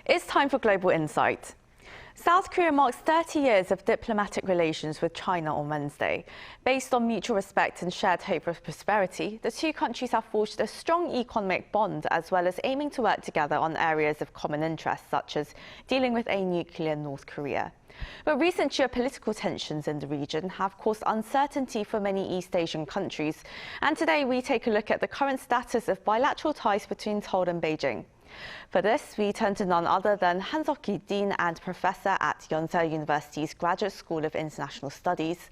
It's time for Global Insight. South Korea marks 30 years of diplomatic relations with China on Wednesday. Based on mutual respect and shared hope for prosperity, the two countries have forged a strong economic bond as well as aiming to work together on areas of common interest, such as dealing with a nuclear North Korea. But recent geopolitical tensions in the region have caused uncertainty for many East Asian countries. And today we take a look at the current status of bilateral ties between Seoul and Beijing. For this, we turn to none other than Han Suk-hee, Dean and Professor at Yonsei University's Graduate School of International Studies.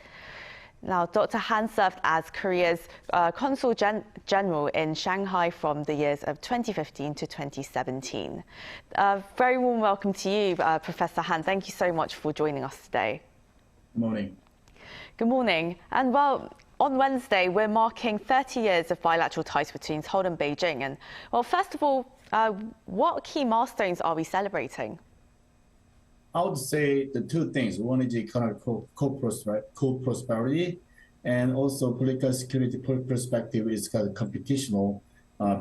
Now, Dr. Han served as Korea's Consul General in Shanghai from the years of 2015 to 2017. Very warm welcome to you, Professor Han. Thank you so much for joining us today. Good morning. Good morning. And well, on Wednesday, we're marking 30 years of bilateral ties between Seoul and Beijing. And well, first of all, what key milestones are we celebrating? I would say the two things. One is economic co-prosperity, and also political security perspective is kind of competitional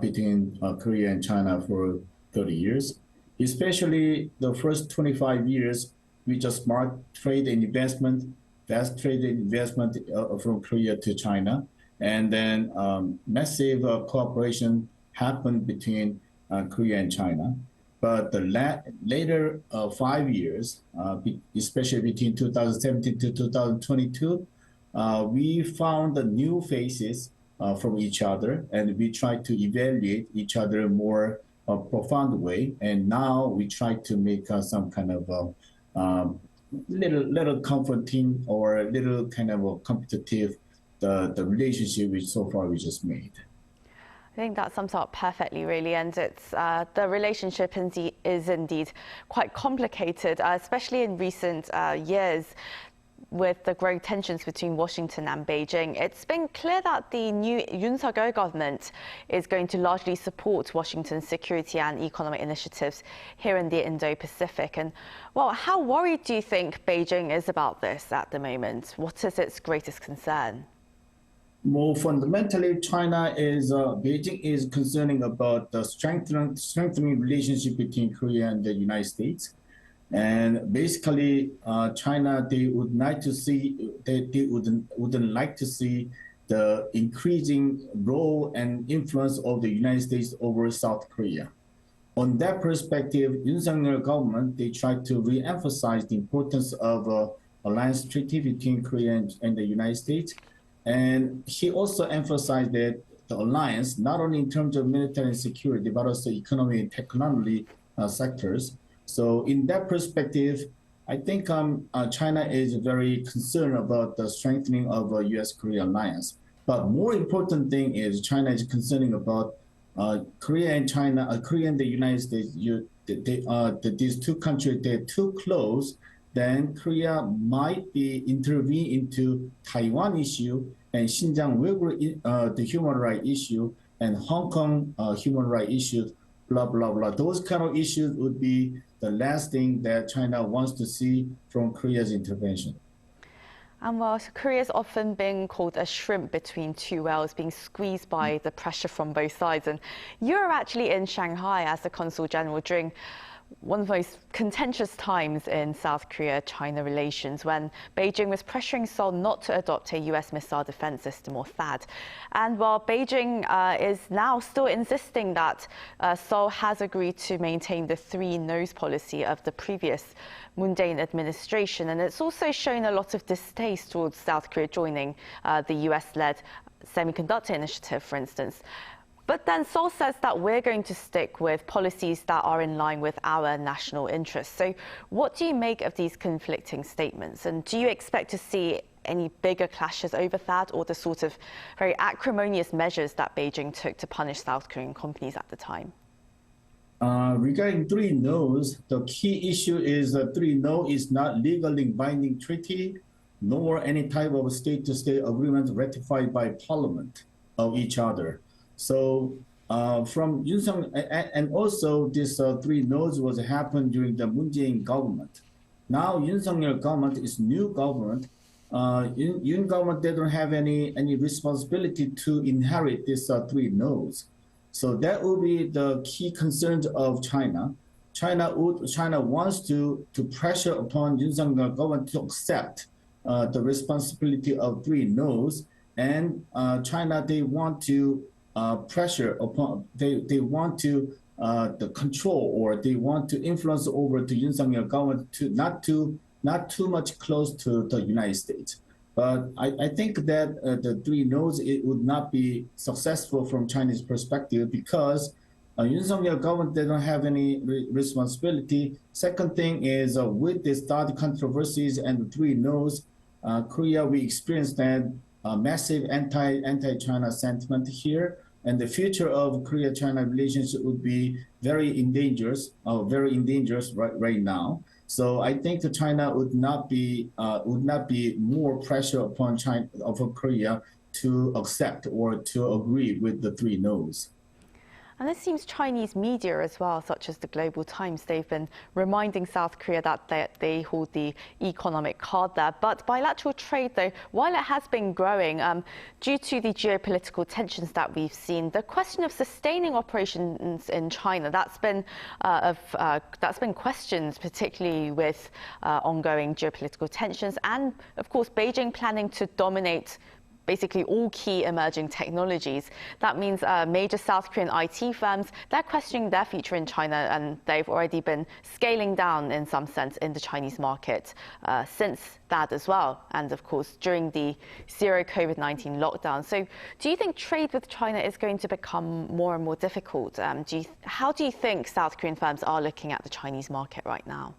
between Korea and China for 30 years. Especially the first 25 years, we just marked trade and investment, vast trade and investment from Korea to China. And then massive cooperation happened between Korea and China. But the later 5 years, especially between 2017 to 2022, we found the new faces from each other, and we tried to evaluate each other more profound way. And now we try to make some kind of little comforting or little kind of a competitive the relationship which so far we just made. I think that sums up perfectly, really, and it's the relationship is indeed quite complicated, especially in recent years with the growing tensions between Washington and Beijing. It's been clear that the new Yonsei government is going to largely support Washington's security and economic initiatives here in the Indo-Pacific. And, well, how worried do you think Beijing is about this at the moment? What is its greatest concern? More fundamentally, Beijing is concerning about the strengthening relationship between Korea and the United States. And basically, China, they wouldn't like to see the increasing role and influence of the United States over South Korea. On that perspective, Yonsei government, they try to re-emphasize the importance of alliance treaty between Korea and the United States. And he also emphasized that the alliance, not only in terms of military and security, but also economy and technology sectors. So in that perspective, I think China is very concerned about the strengthening of a U.S.-Korea alliance. But more important thing is China is concerning about Korea and China, Korea and the United States. These two countries, they're too close. Then Korea might be intervene into Taiwan issue and Xinjiang Uyghur, the human rights issue, and Hong Kong human rights issues, blah, blah, blah. Those kind of issues would be the last thing that China wants to see from Korea's intervention. And well, Korea's often been called a shrimp between two whales, being squeezed by the pressure from both sides. And you were actually in Shanghai as the Consul General during one of the most contentious times in South Korea-China relations, when Beijing was pressuring Seoul not to adopt a US missile defense system, or THAAD. And while Beijing is now still insisting that Seoul has agreed to maintain the three-noes policy of the previous Moon Jae-in administration, and it's also shown a lot of distaste towards South Korea joining the US-led semiconductor initiative, for instance. But then Seoul says that we're going to stick with policies that are in line with our national interests. So what do you make of these conflicting statements? And do you expect to see any bigger clashes over that, or the sort of very acrimonious measures that Beijing took to punish South Korean companies at the time? Regarding three-noes, the key issue is that three-no is not legally binding treaty, nor any type of state-to-state agreement ratified by parliament of each other. So from Yonsei, and also this three-noes was happened during the Moon Jae-in government. Now Yonsei government is new government. Yun government, they don't have any responsibility to inherit this three-noes. So that will be the key concerns of China. China wants to pressure upon Yoon Suk-yeol government to accept the responsibility of three-noes, and China, they want to pressure upon, they want to the control, or they want to influence over to Yoon Suk-yeol government to not too much close to the United States. But I think that the three-noes, it would not be successful from Chinese perspective, because Yoon Suk-yeol government, they don't have any responsibility. Second thing is with the start controversies and the three-noes, Korea, we experienced that massive anti-China sentiment here, and the future of Korea-China relationship would be very endangered right now. So I think that China would not be more pressure upon Korea to accept or to agree with the three-noes. And this seems Chinese media as well, such as the Global Times, they've been reminding South Korea that they hold the economic card there. But bilateral trade, though, while it has been growing, due to the geopolitical tensions that we've seen, the question of sustaining operations in China, that's been questioned, particularly with ongoing geopolitical tensions, and of course Beijing planning to dominate basically all key emerging technologies. That means major South Korean IT firms, they're questioning their future in China, and they've already been scaling down in some sense in the Chinese market since that as well. And of course, during the zero COVID-19 lockdown. So do you think trade with China is going to become more and more difficult? How do you think South Korean firms are looking at the Chinese market right now?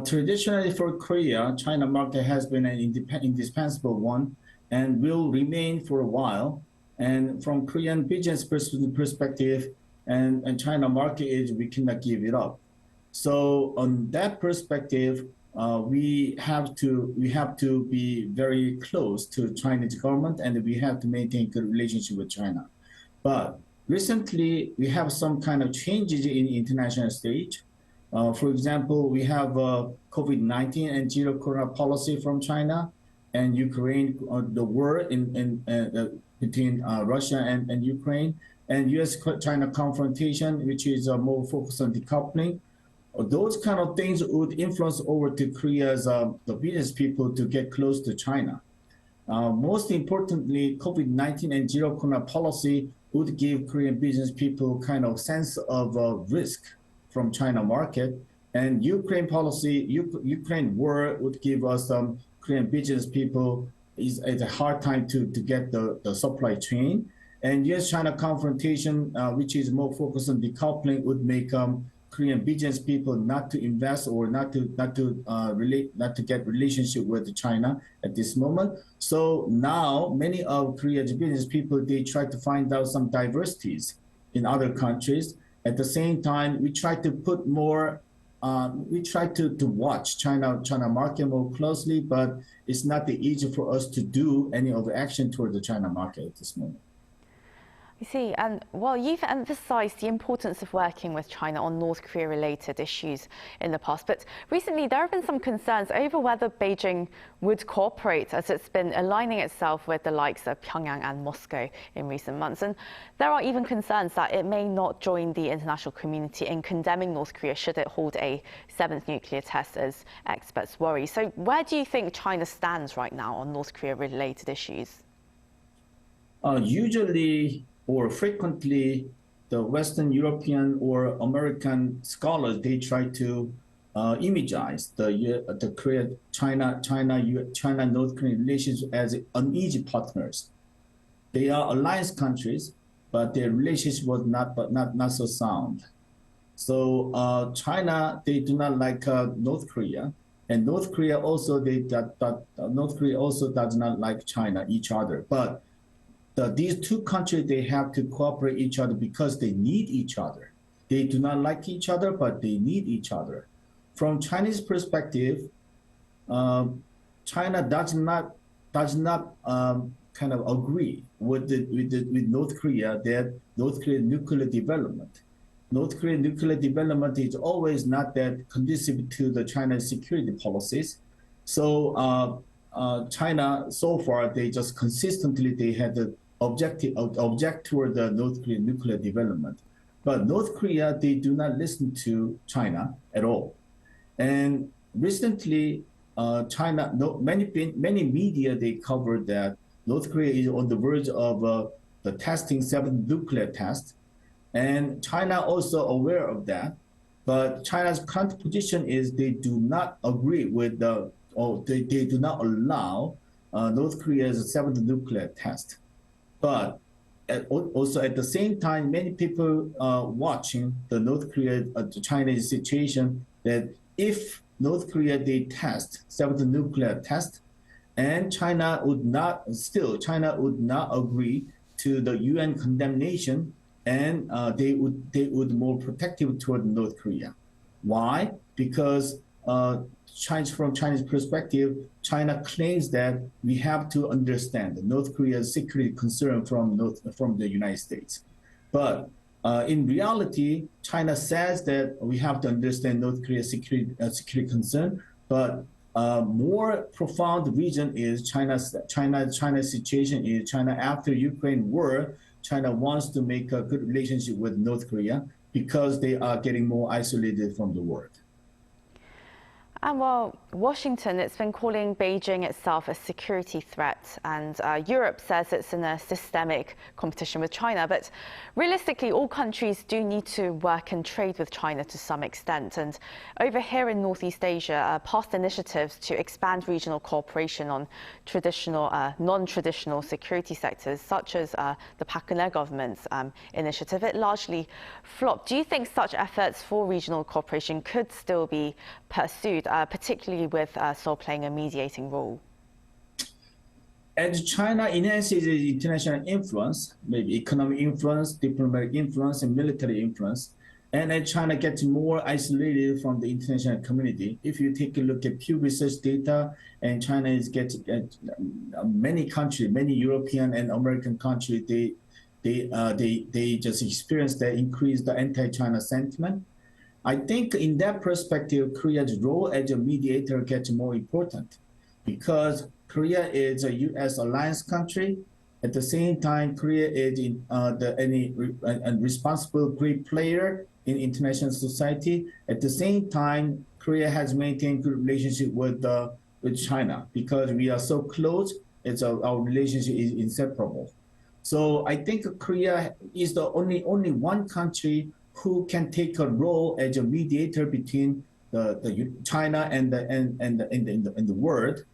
Traditionally for Korea, China market has been an indispensable one, and will remain for a while. And from Korean business perspective, and China market is, we cannot give it up. So on that perspective, we have to be very close to Chinese government, and we have to maintain good relationship with China. But recently, we have some kind of changes in the international stage. For example, we have COVID-19 and zero corona policy from China, and Ukraine, the war between Russia and Ukraine, and U.S.-China confrontation, which is more focused on decoupling. Those kind of things would influence over to Korea's the business people to get close to China. Most importantly, COVID-19 and zero corona policy would give Korean business people kind of sense of risk from China market, and Ukraine policy, Ukraine war would give us some Korean business people is a hard time to get the supply chain. And U.S.-China confrontation, which is more focused on decoupling, would make Korean business people not to invest or not to get relationship with China at this moment. So now many of Korea's business people, they try to find out some diversities in other countries. At the same time, we try to put more. We try to watch China market more closely, but it's not easy for us to do any of the action toward the China market at this moment. You see, and well, you've emphasized the importance of working with China on North Korea-related issues in the past, but recently there have been some concerns over whether Beijing would cooperate, as it's been aligning itself with the likes of Pyongyang and Moscow in recent months. And there are even concerns that it may not join the international community in condemning North Korea should it hold a seventh nuclear test, as experts worry. So where do you think China stands right now on North Korea-related issues? Usually, or frequently, the Western European or American scholars, they try to imagize the China-North Korean relations as uneasy partners. They are alliance countries, but their relationship was not so sound. So China, they do not like North Korea, and North Korea also does not like China, each other. But these two countries, they have to cooperate each other because they need each other. They do not like each other, but they need each other. From Chinese perspective, China does not kind of agree with North Korea that North Korean nuclear development. North Korean nuclear development is always not that conducive to the China's security policies. So China, so far, they just consistently, they had the object toward the North Korean nuclear development. But North Korea, they do not listen to China at all. And recently, China, many media, they covered that North Korea is on the verge of the testing seventh nuclear test. And China also aware of that. But China's current position is they do not agree with or they do not allow North Korea's seventh nuclear test. But also at the same time, many people watching the North Korea, the Chinese situation, that if North Korea, they test seventh nuclear test, and China would not agree to the UN condemnation, and they would more protective toward North Korea. Why? Because from Chinese perspective, China claims that we have to understand North Korea's security concern from the United States. But in reality, China says that we have to understand North Korea's security concern, but more profound reason is China's situation is China after Ukraine war. China wants to make a good relationship with North Korea because they are getting more isolated from the world. And while Washington, it's been calling Beijing itself a security threat, and Europe says it's in a systemic competition with China. But realistically, all countries do need to work and trade with China to some extent. And over here in Northeast Asia, past initiatives to expand regional cooperation on traditional, non-traditional security sectors, such as the Park Geun-hye government's initiative, it largely flopped. Do you think such efforts for regional cooperation could still be pursued, particularly with Seoul playing a mediating role? As China enhances its international influence, maybe economic influence, diplomatic influence, and military influence, and as China gets more isolated from the international community, if you take a look at Pew Research data, and China is getting many countries, many European and American countries, they just experience the increased anti-China sentiment. I think in that perspective, Korea's role as a mediator gets more important because Korea is a U.S. alliance country. At the same time, Korea is a responsible great player in international society. At the same time, Korea has maintained good relationship with China because we are so close. Our relationship is inseparable. So I think Korea is the only one country who can take a role as a mediator between the China and the world.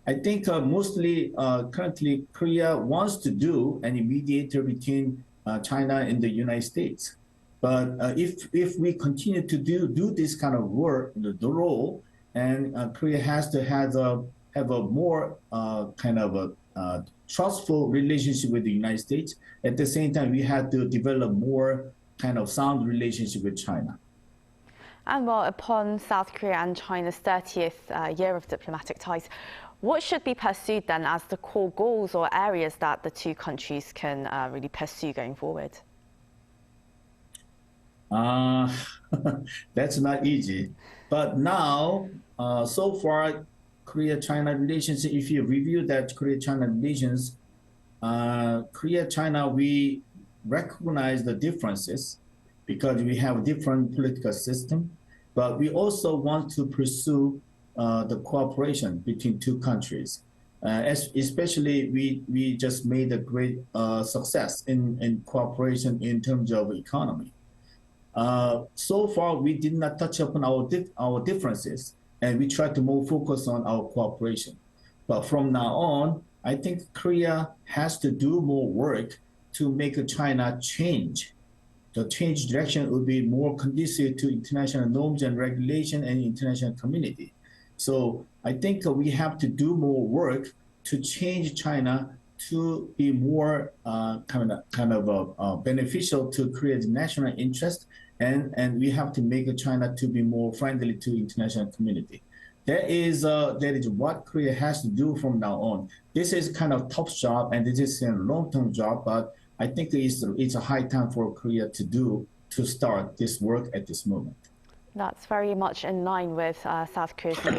I think mostly currently Korea wants to do any mediator between China and the United States. But if we continue to do this kind of work, the role, and Korea has to have a more kind of a trustful relationship with the United States. At the same time, we have to develop more kind of sound relationship with China. And well, upon South Korea and China's 30th year of diplomatic ties, what should be pursued then as the core goals or areas that the two countries can really pursue going forward? That's not easy. But now, so far, Korea-China relations, if you review that Korea-China relations, Korea-China, we recognize the differences because we have different political system, but we also want to pursue the cooperation between two countries. Especially, we just made a great success in cooperation in terms of economy. So far, we did not touch upon our differences, and we try to more focus on our cooperation. But from now on, I think Korea has to do more work to make China change. The change direction would be more conducive to international norms and regulation and international community. So I think we have to do more work to change China to be more beneficial to Korea's national interest, and we have to make China to be more friendly to international community. That is what Korea has to do from now on. This is kind of tough job, and this is a long-term job, but I think it's a high time for Korea to start this work at this moment. That's very much in line with South Korea's new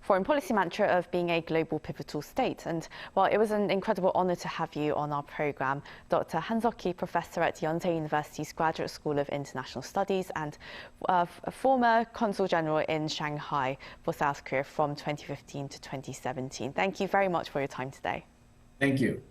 foreign policy mantra of being a global pivotal state. And well, it was an incredible honor to have you on our program. Dr. Han Suk-hee, professor at Yonsei University's Graduate School of International Studies and a former Consul General in Shanghai for South Korea from 2015 to 2017. Thank you very much for your time today. Thank you.